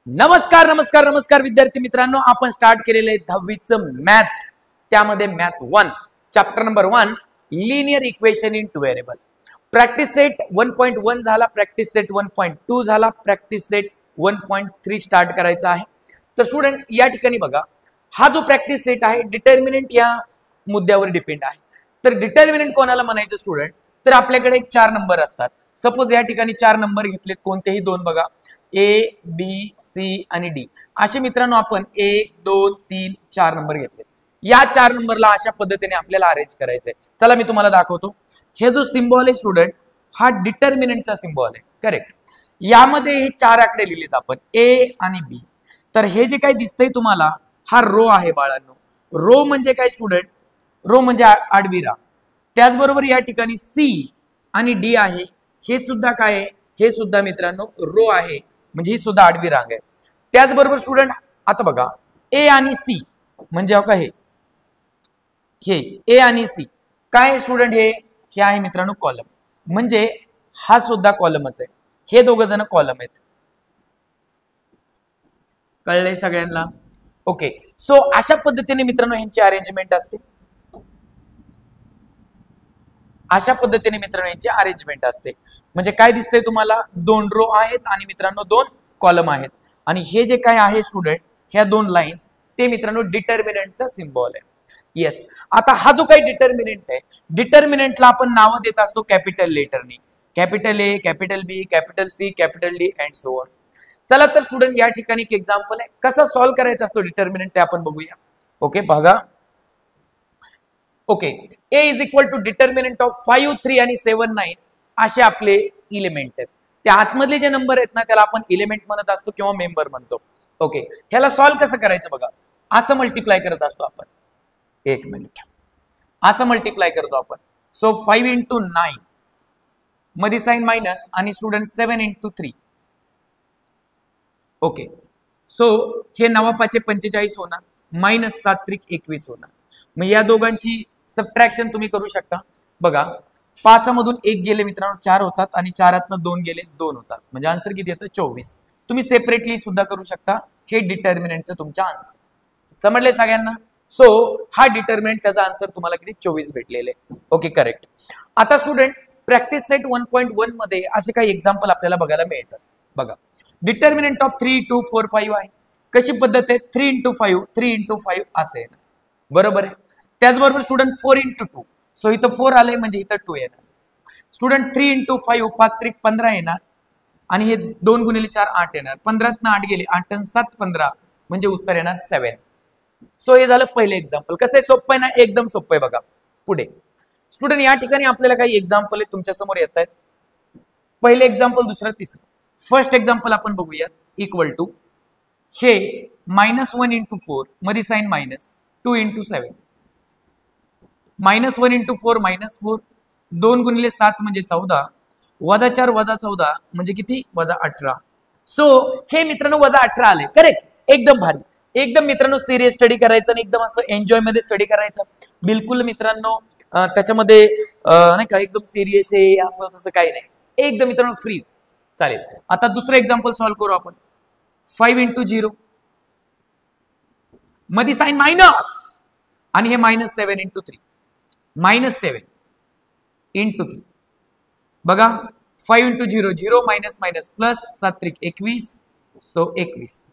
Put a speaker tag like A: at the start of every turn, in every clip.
A: नमस्कार नमस्कार नमस्कार विद्यार्थी मित्रांनो, आपण स्टार्ट केलेलं आहे 10वीचं मॅथ. त्यामध्ये math 1 chapter number 1 linear equation in two variable. Practice set 1.1 झाला, प्रॅक्टिस सेट 1.2 झाला, प्रॅक्टिस सेट 1.3 स्टार्ट करायचा आहे. तर स्टुडंट या ठिकाणी बघा, हा जो प्रॅक्टिस सेट आहे डिटर्मिनंट या मुद्द्यावर डिपेंड आहे. तर डिटर्मिनंट कोणाला म्हणायचं स्टुडंट, तर आपल्याकडे एक 4 नंबर असतात. सपोज या ठिकाणी 4 नंबर घेतलेत, कोणतेही दोन बघा, ए बी सी आणि डी. असे मित्रांनो आपण 1 2 3 4 नंबर घेतले. या 4 नंबरला अशा पद्धतीने आपल्याला अरेंज करायचंय. चला मी तुम्हाला दाखवतो. हे जो सिम्बॉल आहे स्टुडंट, हा डिटर्मिनंटचा सिम्बॉल आहे. करेक्ट. यामध्ये हे 4 आकडे लिहिलेत आपण, ए आणि बी. तर हे जे काही दिसतंय तुम्हाला, हा रो आहे बाळांनो. रो म्हणजे काय स्टुडंट? रो म्हणजे आडवी रांग. त्याचबरोबर या ठिकाणी सी आणि डी आहे, हे सुद्धा काय आहे? हे सुद्धा मित्रांनो रो आहे, म्हणजे ही सुद्धा आडवी रांग आहे. त्याचबरोबर स्टुडंट आता बघा, ए आणि सी म्हणजे हे ए आणि सी काय स्टुडंट? हे आहे मित्रांनो कॉलम, म्हणजे हा सुद्धा कॉलमच आहे. हे दोघ जण कॉलम आहेत. कळलंय सगळ्यांना? ओके. सो अशा पद्धतीने मित्रांनो यांची अरेंजमेंट असते. अशा पद्धतीने मित्रांनो यांची अरेंजमेंट असते. म्हणजे काय दिसतंय तुम्हाला? 2 रो आहेत आणि मित्रांनो 2 कॉलम आहेत. आणि हे जे काय आहे स्टुडंट, ह्या 2 लाईन्स, ते मित्रांनो डिटर्मिनंटचा सिम्बॉल आहे. येस. आता हा जो काही डिटर्मिनंट आहे, डिटर्मिनंटला आपण नाव देत असतो कॅपिटल लेटरनी. Capital A, capital B, capital C, capital D and so on. चला तर स्टुडंट या ठिकाणी एक एक्झाम्पल आहे, कसा सॉल्व्ह करायचा असतो डिटर्मिनंट ते आपण बघूया. ओके बघा. Okay, A is equal to determinant of 5 3 आणि 7 9 असे आपले इलिमेंट आहेत. त्या आतमधले जे नंबर आहेत ना, त्याला आपण इलिमेंट म्हणत असतो किंवा मेंबर म्हणतो. ओके, ह्याला सॉल्व्ह कसं करायचं बघा. असं मल्टिप्लाय करत असतो आपण. एक मिनिट, असं मल्टिप्लाय करतो आपण. सो 5 इंटू 9 मध्ये साइन मायनस आणि स्टुडंट 7 इंटू 3. ओके, सो हे 9 5 45 होणार, मायनस 7 3 21 होणार. मग या दोघांची सबट्रॅक्शन तुम्ही करू शकता. बघा, 5 मधून 1 गेले मित्रांनो 4 होतात आणि 4 2 गेले 2 होतात. म्हणजे आन्सर किती येतो? 24. तुम्ही सेपरेटली सुद्धा करू शकता. हे डिटर्मिनंटचं तुमचा आन्सर. समजले सगळ्यांना? सो हा डिटर्मिनंट, त्याचा आन्सर तुम्हाला किती? 24 भेटलेले. Okay correct. आता स्टुडंट प्रॅक्टिस सेट 1.1 मध्ये असे काही एक्झाम्पल आपल्याला बघायला मिळतात. बघा, डिटर्मिनंट ऑफ 3 2 4 5 आहे. कशी पद्धत आहे? 3 इंटू 5 3 इंटू 5 असे आहे, बरोबर आहे. त्याचबरोबर स्टुडंट 4 इंटू 2, सो इथं 4 आलंय म्हणजे इथं 2 येणार. स्टुडंट 3 इंटू 5 5 3 15 येणार आणि हे 2 गुणिले 4 8 येणार. 15 8 गेले 8 आणि 7 15 म्हणजे उत्तर येणार 7. सो हे झालं पहिलं एक्झाम्पल. कसं आहे? सोपं आहे ना? एकदम सोपं आहे. बघा पुढे स्टुडंट, या ठिकाणी आपल्याला काही एक्झाम्पल आहे तुमच्या समोर येत आहेत. पहिले एक्झाम्पल, दुसरं, तिसरं. फर्स्ट एक्झाम्पल आपण बघूयात. इक्वल टू हे -1 इंटू 4 मध्ये साइन मायनस 2 इंटू 7, -1 इंटू 4 -4, 2 गुणिले 7 म्हणजे 14, वजा 4 वजा 14 म्हणजे किती? वजा 18. सो हे मित्रांनो वजा 18 आले. करेक्ट. एकदम भारी. एकदम मित्रांनो सिरियस स्टडी करायचं आणि एकदम असं एन्जॉय मध्ये स्टडी करायचं. बिलकुल मित्रांनो त्याच्यामध्ये नाही का एकदम सिरियस आहे असं तसं काही नाही. एकदम मित्रांनो फ्री चालेल. आता दुसरं एक्झाम्पल सॉल्व्ह करू आपण. 5 इंटू 0 मध्ये साइन मायनस आणि हे -7 इंटू 3, -7 इंटू 3. बघा, 5 into 0 0 minus minus plus 7 3 21, so 21.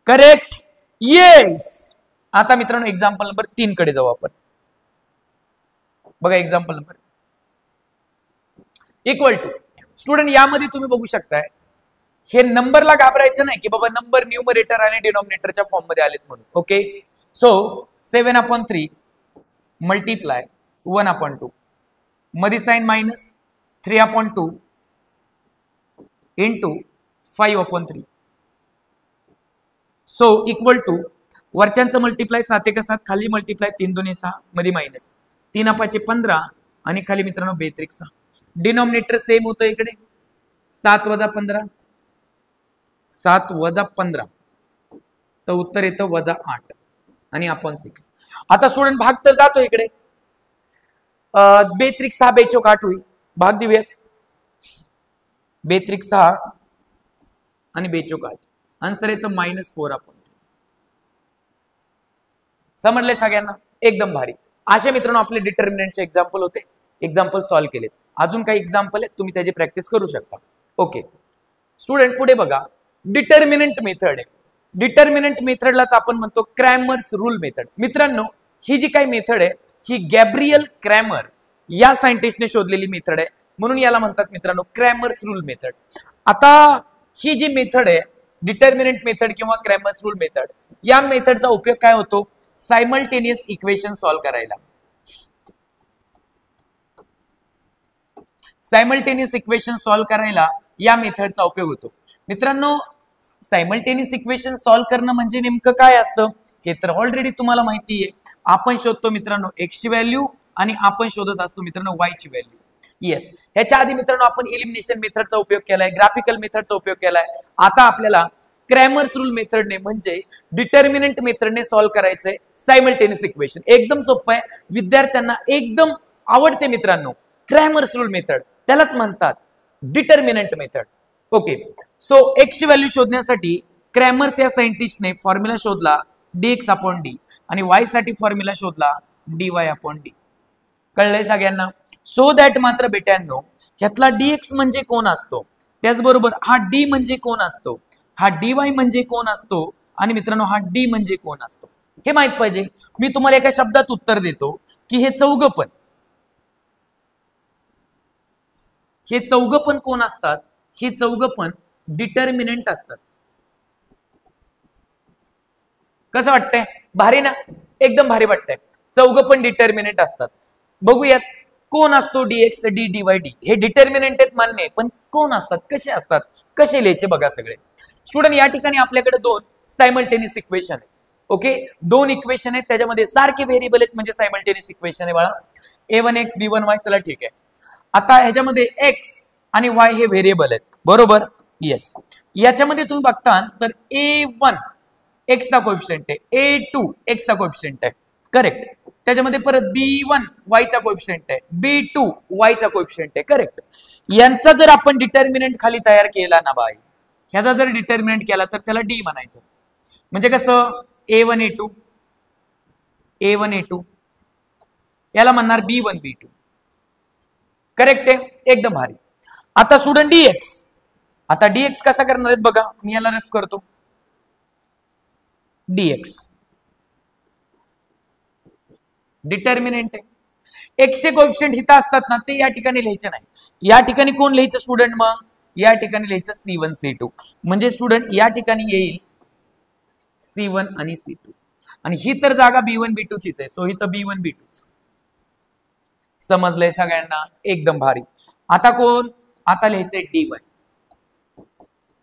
A: Correct. Yes. आता मित्रांनो एक्झाम्पल नंबर 3 कडे जाऊ आपण. बघा example number equal to student, यामध्ये तुम्ही बघू शकताय हे नंबरला घाबरायचं नाही की बाबा नंबर न्यूमरेटर आणि डिनॉमिनेटरच्या फॉर्म मध्ये आलेत म्हणून. ओके, सो 7/3 मल्टिप्लाय 1/2 मध्ये sine minus 3/2 into 5/3. So equal to वरच्यांचं मल्टिप्लाय 7 1 7, खाली मल्टिप्लाय 3 2 6 मध्ये मायनस 3 5 15 आणि खाली मित्रांनो 2 6. डिनॉमिनेटर सेम होतं इकडे. 7 वजा 15 7 वजा 15 तर उत्तर येतं वजा 8 आणि आपण 6. आता स्टुडंट भाग तर जातो इकडे. 2 3 6 2 4 8 होईल. भाग देऊयात. 2 3 6 आणि बेचोक 8. आन्सर येतं -4/3. समजले सगळ्यांना? एकदम भारी. अशा मित्रांनो आपले डिटर्मिनंटचे एक्झाम्पल होते, एक्झाम्पल सॉल्व्ह केलेत. अजून काही एक्झाम्पल आहेत, तुम्ही त्याची प्रॅक्टिस करू शकता. ओके स्टुडंट, पुढे बघा. डिटर्मिनंट मेथड आहे. डिटर्मिनंट मेथडलाच आपण म्हणतो क्रॅमर्स रूल मेथड. मित्रांनो, ही जी काही मेथड आहे ही गॅब्रियल क्रॅमर या सायंटिस्टने शोधलेली मेथड आहे, म्हणून याला म्हणतात मित्रांनो क्रॅमर्स रूल मेथड. आता ही जी मेथड आहे डिटर्मिनंट मेथड किंवा क्रॅमर्स रूल मेथड, या मेथडचा उपयोग काय होतो? सायमल्टेनियस इक्वेशन सॉल्व्ह करायला. सायमल्टेनियस इक्वेशन सॉल्व्ह करायला या मेथडचा उपयोग होतो. मित्रांनो, सायमल्टेनियस इक्वेशन सॉल्व्ह करणं म्हणजे नेमकं काय असतं हे तर ऑलरेडी तुम्हाला माहिती आहे. आपण शोधतो मित्रांनो x ची व्हॅल्यू आणि आपण शोधत असतो मित्रांनो y ची व्हॅल्यू. येस, ह्याच्या आधी मित्रांनो आपण एलिमिनेशन मेथडचा उपयोग केलाय, ग्राफिकल मेथडचा उपयोग केलाय. आता आपल्याला क्रॅमर्स रूल मेथडने म्हणजे डिटर्मिनंट मेथडने सॉल्व्ह करायचंय सायमल्टेनियस इक्वेशन. एकदम सोपं आहे, विद्यार्थ्यांना एकदम आवडते मित्रांनो. क्रॅमर्स रूल मेथड त्यालाच म्हणतात determinant method. Okay, so x ची व्हॅल्यू शोधण्यासाठी क्रॅमर्स या सायंटिस्टने फॉर्म्युला शोधला dx/d आणि y साठी फॉर्म्युला शोधला dy/d. कळलंय सगळ्यांना? सो दॅट मात्र बेट्यांनो, ह्यातला dx म्हणजे कोण असतो, त्याचबरोबर हा d म्हणजे कोण असतो, हा dy म्हणजे कोण असतो आणि मित्रांनो हा d म्हणजे कोण असतो हे माहित पाहिजे. मी तुम्हाला एका शब्दात उत्तर देतो की हे चौघ पण कोण असतात? हे चौघ पण डिटर्मिनंट असतात. कसं वाटतंय? भारी ना? एकदम भारी वाटतंय. चौघ पण डिटर्मिनंट असतात. बघूयात कोण असतो dx d dy d. हे डिटर्मिनंट आहेत मान्य, पण कोण असतात, कसे असतात, कसे लिहायचे बघा सगळे. स्टुडंट, या ठिकाणी आपल्याकडे दोन सायमल्टेनियस इक्वेशन आहे. ओके, दोन इक्वेशन आहेत, त्याच्यामध्ये सारखे व्हेरिएबल आहेत म्हणजे सायमल्टेनियस इक्वेशन आहे बाळा. a1x b1y. चला ठीक आहे. आता ह्याच्यामध्ये x आणि y हे व्हेरिएबल आहेत, बरोबर? येस. याच्यामध्ये तुम्ही बघता तर a1 x चा कोएफिशिएंट आहे, a2 x चा कोएफिशिएंट आहे, करेक्ट. त्याच्यामध्ये परत b1 y चा कोएफिशिएंट आहे, b2 y चा कोएफिशिएंट आहे, करेक्ट. यांचा जर आपण डिटर्मिनंट खाली तयार केला ना बाई, ह्याचा जर डिटर्मिनंट केला तर त्याला d म्हणायचं. म्हणजे कसं? a1 a2 याला म्हणणार b1 b2, करेक्ट आहे, एकदम भारी. आता स्टुडंट dx, आता dx कसा करणार आहेत बघा, मी याला रेफ करतो. dx डिटर्मिनंट आहे, x चे कोएफिशिएंट इथं असतात ना, ते या ठिकाणी लिहायचे नाही. या ठिकाणी कोण लिहायचं स्टुडंट? मग या ठिकाणी लिहायचं c1 c2. म्हणजे स्टुडंट या ठिकाणी येईल c1 आणि c2 आणि ही तर जागा b1 b2 चीच आहे, सो इथं b1 b2. समजलंय सगळ्यांना? एकदम भारी. आता कोण? आता लिहायचंय dy.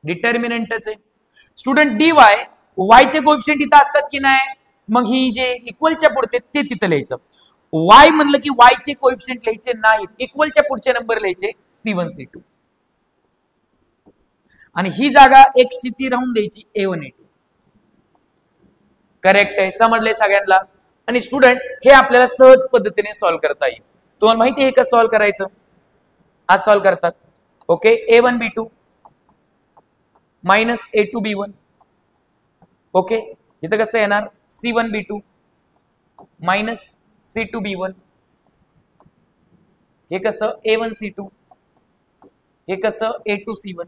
A: डिटर्मिनंटच आहे स्टुडंट. dy y चे कोएफिशिएंट इथं असतात की नाही? मग ही जे इक्वलच्या पुढचे ते तिथं लिहायचं. y म्हणलं की y चे कोएफिशिएंट लिहायचे नाहीत, इक्वलच्या पुढचे नंबर लिहायचे c1 c2 आणि ही जागा x ची ती राहून द्यायची a1 a2. करेक्ट आहे, समजलंय सगळ्यांना? आणि स्टुडंट हे आपल्याला सहज पद्धतीने सॉल्व्ह करता येईल. तुम्हाला माहिती आहे कसं सॉल्व्ह करायचं? आज सॉल्व्ह करतात. Okay, a1 b2 minus a2 b1. Okay, इथं कसं येणार? c1 b2 minus c2 b1. हे कसं? a1 c2. हे कसं? a2 c1.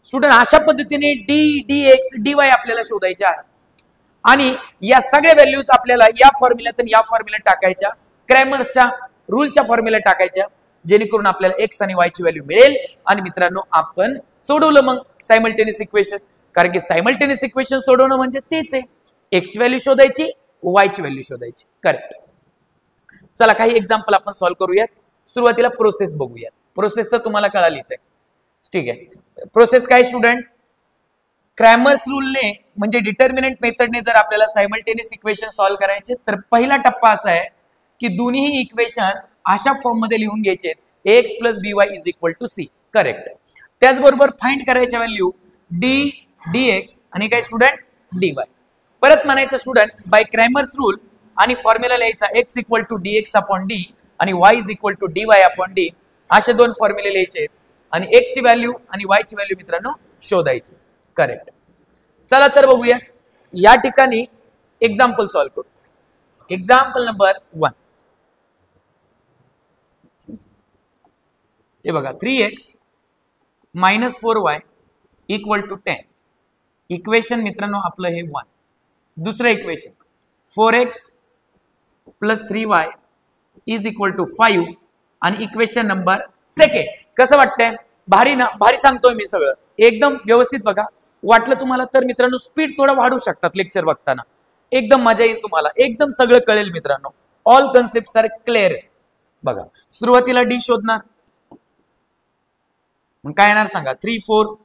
A: स्टुडंट अशा पद्धतीने d dx dy आपल्याला शोधायचे आहे आणि या सगळ्या व्हॅल्यूज आपल्याला या फॉर्म्युल्यातून या फॉर्म्युल्यात टाकायच्या, क्रॅमर्सच्या रूलच्या फॉर्म्युला टाकायच्या, जेणेकरून आपल्याला x आणि y ची व्हॅल्यू मिळेल. आणि मित्रांनो आपण सोडवलं मग सायमल्टेनियस इक्वेशन, कारण की सायमल्टेनियस इक्वेशन सोडवणं म्हणजे तेच आहे, x ची व्हॅल्यू शोधायची, y ची व्हॅल्यू शोधायची, करेक्ट. चला काही एक्झाम्पल आपण सॉल्व्ह करूयात. सुरुवातीला प्रोसेस बघूयात. प्रोसेस तर तुम्हाला कळालीच आहे, ठीक आहे. प्रोसेस काय स्टुडंट? क्रॅमर्स रूलने म्हणजे डिटर्मिनंट मेथडने जर आपल्याला सायमल्टेनियस इक्वेशन सॉल्व्ह करायचे तर पहिला टप्पा असा आहे की दोन्ही इक्वेशन अशा फॉर्म मध्ये लिहून घ्यायचे, ax + by = c, करेक्ट. त्याचबरोबर फाइंड करायच्या व्हॅल्यू d dx आणि काय स्टुडंट? dy. परत म्हणायचं स्टुडंट बाय क्रॅमर्स रूल आणि फॉर्म्युला लिहायचा x = dx/d आणि y = dy/d. असे दोन फॉर्म्युले लिहायचे आणि x ची व्हॅल्यू आणि y ची व्हॅल्यू मित्रांनो शोधायची. करेक्ट. चला तर बघूया या ठिकाणी एक्झाम्पल सॉल्व्ह करू. Example number 1. हे बघा 3x - 4y = 10. इक्वेशन मित्रांनो आपलं हे 1. दुसरं इक्वेशन 4x + 3y = 5 आणि इक्वेशन नंबर 2. कसं वाटतंय? भारी ना? भारी सांगतोय मी सगळं एकदम व्यवस्थित. बघा वाटलं तुम्हाला तर मित्रांनो स्पीड थोडा वाढवू शकतात लेक्चर बघताना, एकदम मजा येईल तुम्हाला, एकदम सगळं कळेल मित्रांनो. All concept are clear. बघा सुरुवातीला डी शोधणार, मग काय येणार सांगा? 3 4,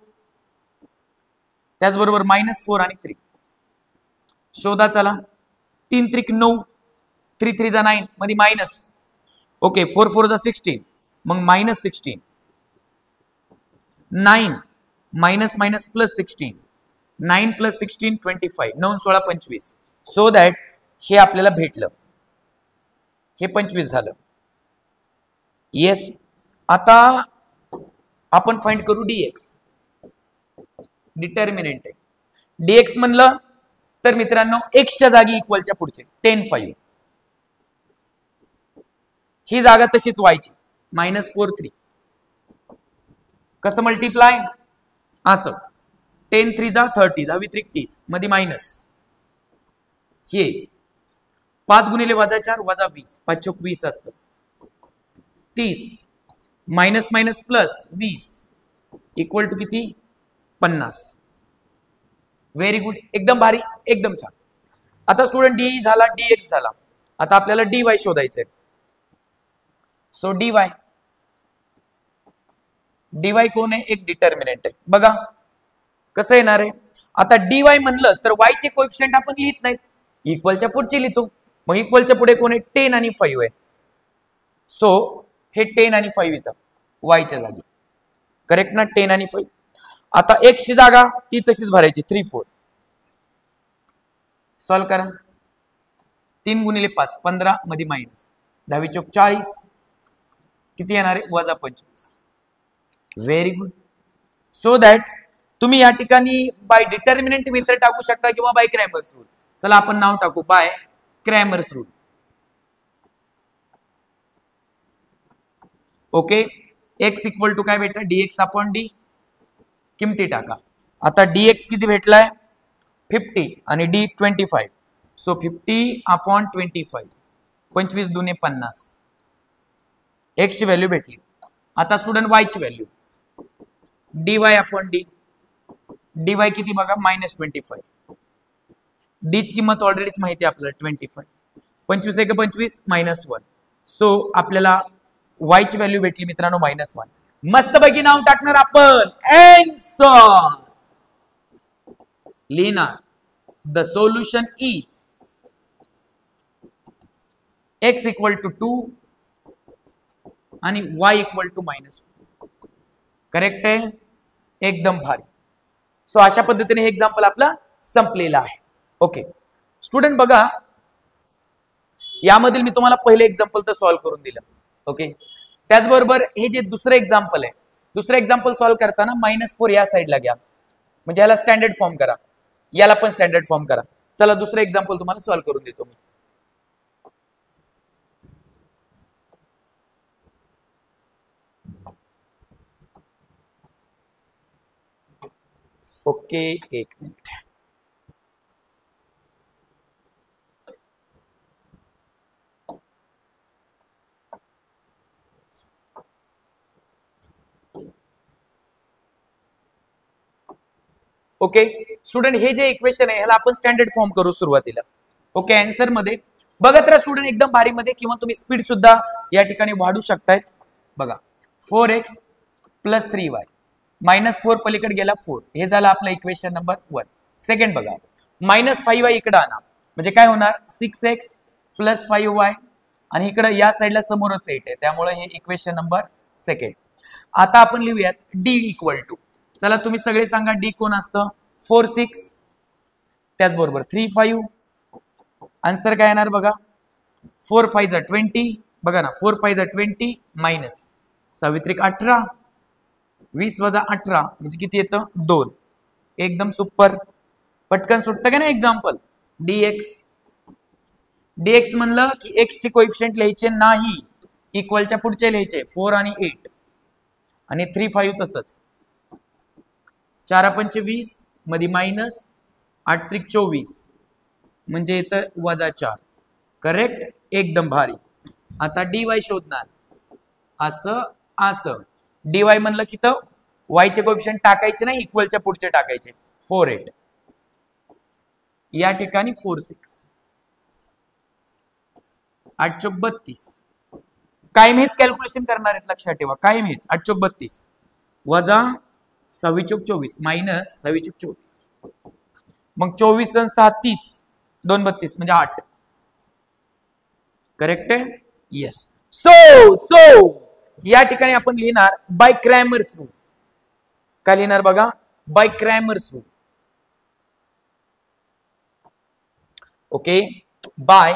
A: त्याचबरोबर -4 आणि 3 शोधा. चला 3 त्रिक 9, 3 3 जा 9 मध्ये मायनस. ओके 4 4 जा 16, मग -16. 9 minus minus plus 16, 9 + 16 25, 9 16 25. So that हे आपल्याला भेटलं, हे 25 झालं. येस. आता आपण फाइंड करू dx. डिटर्मिनंट आहे. dx म्हणलं तर मित्रांनो x च्या जागी इक्वलच्या पुढचे 10 5, ही जागा तशीच व्हायची. -4 3 कसं मल्टिप्लाय? असं 10 3 जा 30, 10 30 मध्ये मायनस. हे 5 गुणिले -4 -20, 5 चौक 20 असतं. 30 मायनस मायनस प्लस 20 = किती? 50. Very good. एकदम भारी, एकदम छान. आता स्टुडंट डी झाला, dx झाला. आता आपल्याला dy शोधायचंय. सो dy कोण आहे? एक डिटर्मिनंट आहे. बघा कसं येणार आहे. आता dy म्हणलं तर y चे कोएफिशिएंट आपण लिहित नाहीत, इक्वलच्या पुढचे लिहितो. मग इक्वलच्या पुढे कोण आहे? 10 आणि 5 आहे. सो हे 10 आणि 5 येतं y च्या जागी. करेक्ट ना? 10 आणि 5. आता x ची जागा ती तशीच भरायची 3 4. सॉल्व करा. 3 गुणिले 5 15 मध्ये मायनस, 10 चौक 40 किती येणार आहे? -25. Very good. सो दॅट तुम्ही या ठिकाणी बाय डिटर्मिनंट मेथड टाकू शकता किंवा बाय क्रॅमर्स रूल. चला आपण नाव टाकू by Cramer's rule. Okay. x = काय भेटला? dx/d. किमती टाका. आता dx किती भेटलाय? 50 आणि d 25. सो 50/25, 25 दुने 50. x ची व्हॅल्यू भेटली. आता स्टुडंट y ची व्हॅल्यू dy/d. dy किती बघा? -25. d ची किंमत ऑलरेडीच माहिती आहे आपल्याला 25. 25 1 25 -1. सो आपल्याला y ची व्हॅल्यू भेटली मित्रांनो -1. मस्तपैकी नाव टाकणार आपण. आन्सर लिहिणार. द सोल्युशन इज x = 2 आणि y = -1. करेक्ट आहे? एकदम भारी. सो अशा पद्धतीने हे एक्झाम्पल आपलं संपलेलं आहे. ओके स्टुडंट बघा यामधील मी तुम्हाला पहिले एक्झाम्पल तर सॉल्व्ह करून दिलं. ओके त्याचबरोबर हे जे दुसरं एक्झाम्पल आहे, दुसरं एक्झाम्पल सॉल्व्ह करताना -4 या साईडला घ्या, म्हणजे याला स्टँडर्ड फॉर्म करा, याला पण स्टँडर्ड फॉर्म करा. चला दुसरं एक्झाम्पल तुम्हाला सॉल्व्ह करून देतो मी. ओके एक मिनिट. ओके स्टुडंट हे जे इक्वेशन आहे ह्याला आपण स्टँडर्ड फॉर्म करू सुरुवातीला. ओके आन्सर मध्ये बघत राहा स्टुडंट एकदम भारी मध्ये, किंवा तुम्ही स्पीड सुद्धा या ठिकाणी वाढू शकतायत. बघा 4x + 3y -4 पलीकडे गेला 4, हे झालं आपलं इक्वेशन नंबर 1. सेकंड बघा -5y इकडे आणा, म्हणजे काय होणार? 6x + 5y आणि इकडे या साईडला समोरच 8 आहे, त्यामुळे हे इक्वेशन नंबर 2. आता आपण लिहूयात d = चला तुम्ही सगळे सांगा d कोण असतं? 4 6 त्याचबरोबर 3 5. आन्सर काय येणार बघा? 4 5 जा 20. बघा ना 4 5 जा 20 -6 18 20 वजा 18 म्हणजे किती येतं 2. एकदम सुपर. पटकन सुटतं का नाही एक्झाम्पल. डीएक्स म्हणलं की एक्स चे कोएफिशिएंट लिहायचे नाही, इक्वलच्या पुढचे लिहायचे 4 आणि 8 आणि 3 5 तसंच. 4 पंचे 20 मध्ये मायनस 8 त्रिक 24 म्हणजे येतं वजा 4. करेक्ट. एकदम भारी. आता dy शोधणार. असं असं dy म्हणलं की तर y चे कोएफिशिएंट टाकायचे नाही, इक्वलच्या पुढचे टाकायचे. 4 8 या ठिकाणी 4 6 8 चौक 32. कायम हेच कॅल्क्युलेशन करणार आहेत, लक्षात ठेवा. कायम हेच 8 चौक 32 वजा 26 चौक 24 मायनस 26 चौक 24. मग 24 आणि 7 30 2 32 म्हणजे 8. करेक्ट आहे. येस. सो या ठिकाणी आपण लिहिणार बाय क्रॅमर्स रूल. काय लिहिणार बघा, by Cramer's rule. Okay. By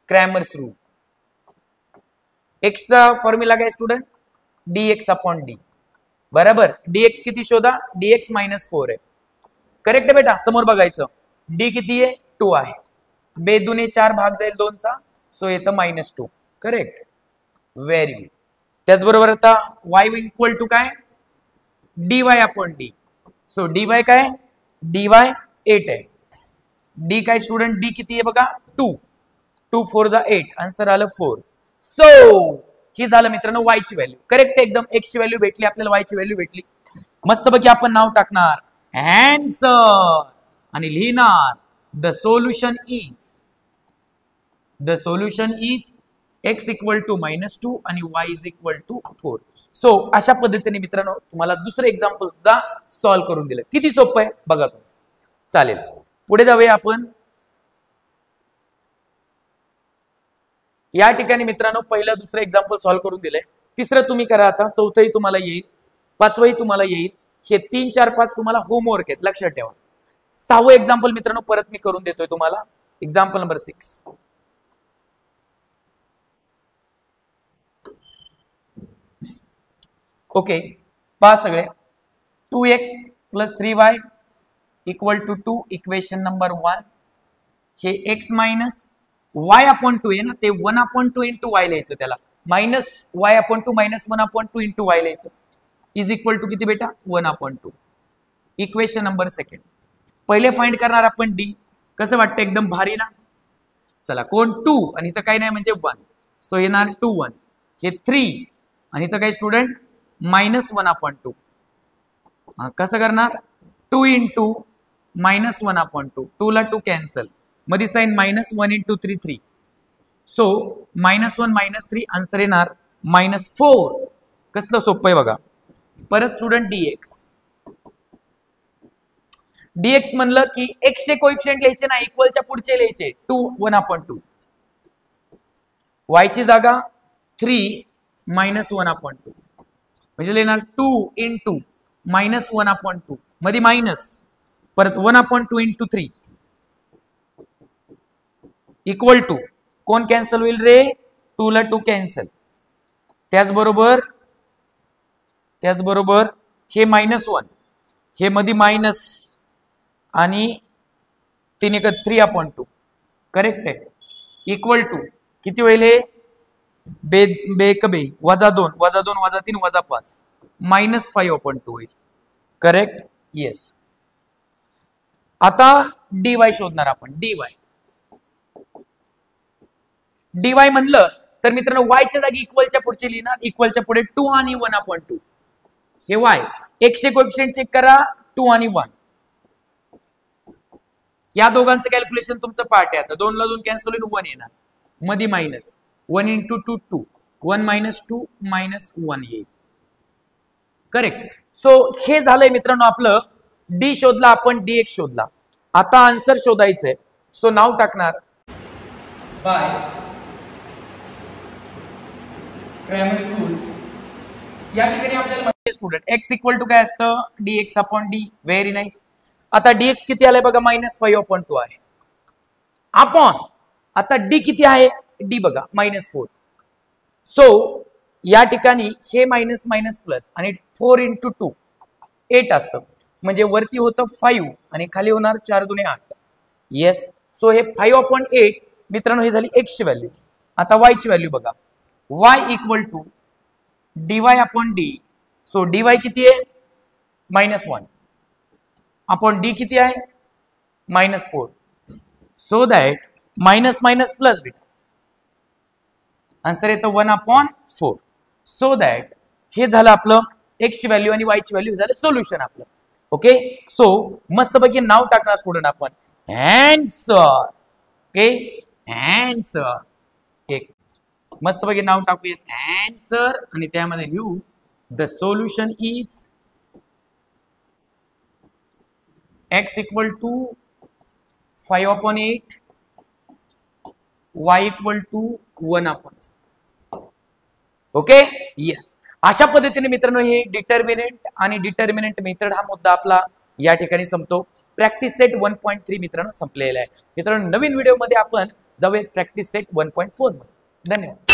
A: Cramer's rule. X चा फॉर्म्युला काय स्टुडंट, dx अपॉन डी. बरोबर. dx किती शोधा, dx -4 आहे. करेक्ट आहे बेटा. समोर बघायचं डी किती आहे 2 आहे. 2 दुने 4 भाग जाईल 2 चा, सो येतं -2. करेक्ट. Very good. त्याचबरोबर आता y इक्वल टू काय, dy upon D. So dy काय, dy 8 आहे. डी काय स्टुडंट, डी किती आहे बघा 2. 2 4 जा 8, आन्सर आलं 4. सो ही झालं मित्रांनो y ची व्हॅल्यू. करेक्ट एकदम. x ची व्हॅल्यू भेटली आपल्याला, y ची व्हॅल्यू भेटली. मस्तपैकी आपण नाव टाकणार आन्सर आणि लिहिणार the solution is x equal to -2 आणि y is equal to 4. So अशा पद्धतीने मित्रांनो तुम्हाला दुसरं एक्झाम्पल सुद्धा सॉल्व्ह करून दिलं. किती सोपं आहे बघा तुम्ही. चालेल, पुढे जाऊया आपण. या ठिकाणी मित्रांनो पहिलं दुसरं एक्झाम्पल सॉल्व्ह करून दिलंय. तिसरं तुम्ही करा आता. चौथंही तुम्हाला येईल, पाचवंही तुम्हाला येईल. हे 3 4 5 तुम्हाला होमवर्क आहेत, लक्षात ठेवा. 6वं एक्झाम्पल मित्रांनो परत मी करून देतोय तुम्हाला. Example number 6. ओके. पहा सगळे. 2x + 3y = 2 equation number 1. हे x मायनस y अपॉन 2 आहे ना, ते 1/2 इंटू y लिहायचं. त्याला -y/2 -1/2 इंटू y लिहायचं. इज इक्वल टू किती बेटा 1/2. Equation number 2. पहिले फाइंड करणार आपण डी. कसं वाटतं, एकदम भारी ना. चला, कोण 2 आणि इथं काही नाही म्हणजे 1, सो येणार 2 1. हे 3 आणि इथं काही स्टुडंट -1/2. कसं करणार, 2 इंटू -1/2. 2 ला 2 कॅन्सल, मध्ये साइन -1 इंटू 3 3. सो -1 -3 आन्सर येणार -4. कसलं सोपं आहे बघा. परत स्टुडंट dx म्हणलं की x चे कोएफिशिएंट लिहायचे ना, इक्वलच्या पुढचे लिहायचे 2 1/2. y ची जागा 3 -1/2 म्हणजे लिहिणार 2 इंटू -1/2 मध्ये मायनस, परत 1/2 इंटू 3 इक्वल टू, कोण कॅन्सल होईल रे, 2 ला 2 कॅन्सल. त्याचबरोबर हे -1, हे मध्ये मायनस आणि 3 1 3/2. करेक्ट आहे. इक्वल टू किती होईल हे, बे वजा 2 वजा 2 वजा 3 वजा 5 -5/2 होईल. करेक्ट. येस. आता dy शोधणार आपण. dy म्हणलं तर मित्रांनो y च्या जागी इक्वलच्या पुढचे लिहिणार, इक्वलच्या पुढे 2 आणि 1/2. हे y. x चे कोएफिशिएंट चेक करा 2 आणि 1. या दोघांचं कॅल्क्युलेशन तुमचं पार्ट आहे. आता 2 ला 2 कॅन्सल होईल, 1 येणार, मध्ये मायनस 1 इंटू 2 2 1 -2 -1 येईल. करेक्ट. सो हे झालंय मित्रांनो आपलं. डी शोधला आपण, dx शोधला. आता आन्सर शोधायचंय. सो नाव टाकणार बाय क्रॅमर्स रूल. या ठिकाणी आपल्याला माहिती स्टुडंट x इक्वल टू काय असतं, dx upon D. Very nice. आता dx किती आलाय बघा, -5/2 आहे. अपॉन आता d किती आहे, d बघा -4. सो या ठिकाणी हे मायनस मायनस प्लस आणि 4 × 2 8 असतं, म्हणजे वरती होतं 5 आणि खाली होणार 4 × 2 = 8. येस, सो हे 5/8 मित्रांनो हे झाली x ची व्हॅल्यू. आता y ची व्हॅल्यू बघा, y = dy/d. सो dy किती आहे -1 अपॉन d किती आहे -4. So that minus minus plus बेटा आन्सर येतं 1/4. सो दॅट हे झालं आपलं x ची व्हॅल्यू आणि y ची व्हॅल्यू झालं सोल्युशन आपलं. ओके, सो मस्तपैकी नाव टाकणार स्टुडंट आपण आन्सर. ओके, आन्सर एक मस्तपैकी नाव टाकूयात आन्सर आणि त्यामध्ये लिहू the solution is x = 5/8 y = 1/4. Okay, yes. अशा पद्धतीने मित्रांनो हे डिटर्मिनंट आणि डिटर्मिनंट मेथड हा मुद्दा आपला या ठिकाणी संपतो. प्रॅक्टिस सेट 1.3 मित्रांनो संपलेला आहे. मित्रांनो नवीन व्हिडिओ मध्ये आपण जाऊयात प्रॅक्टिस सेट 1.4 मध्ये. धन्यवाद.